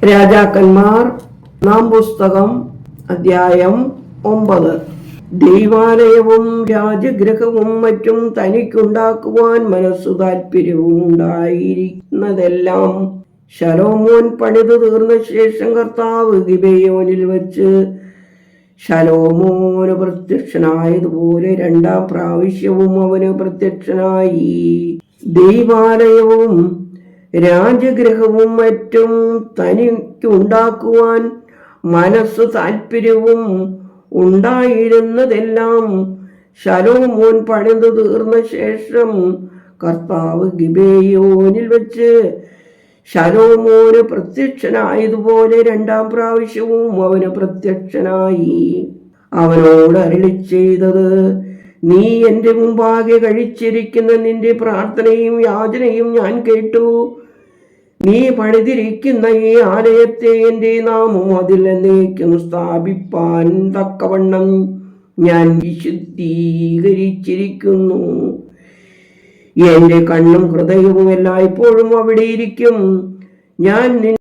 രാജാക്കന്മാർ നാം പുസ്തകം അധ്യായം 9. ദൈവാലയവും രാജഗൃഹവും മറ്റും തനിക്കുണ്ടാക്കുവാൻ മനസ്സു താല്പര്യവും ഉണ്ടായിരിക്കുന്നതെല്ലാം ശലോമോൻ പണിതു തീർന്ന ശേഷം കർത്താവ് ഗിബെയോനിൽ വച്ച് ശലോമോന് പ്രത്യക്ഷനായതുപോലെ 2-ാം പ്രാവശ്യവും അവന് പ്രത്യക്ഷനായി. ദൈവാലയവും രാജഗൃഹവും മറ്റും തനിക്കുണ്ടാക്കുവാൻ മനസ്സു താല്പര്യവും ഉണ്ടായിരുന്നതെല്ലാം ശലോമോൻ പണിതു തീർന്ന ശേഷം കർത്താവ് ഗിബെയോനിൽ വെച്ച് ശലോമോന് പ്രത്യക്ഷനായതുപോലെ 2-ാം പ്രാവശ്യവും അവന് പ്രത്യക്ഷനായി. അവനോട് അരുളി ചെയ്തത്, നീ എൻ്റെ മുമ്പാകെ കഴിച്ചിരിക്കുന്ന നിന്റെ പ്രാർത്ഥനയും യാചനയും ഞാൻ കേട്ടു. നീ പണിതിരിക്കുന്ന ഈ ആലയത്തെ എൻ്റെ നാമം അതിൽ എന്നേക്കും സ്ഥാപിപ്പാൻ തക്കവണ്ണം ഞാൻ വിശുദ്ധീകരിച്ചിരിക്കുന്നു. എൻ്റെ കണ്ണും ഹൃദയവും എല്ലായ്പ്പോഴും അവിടെ ഇരിക്കും. ഞാൻ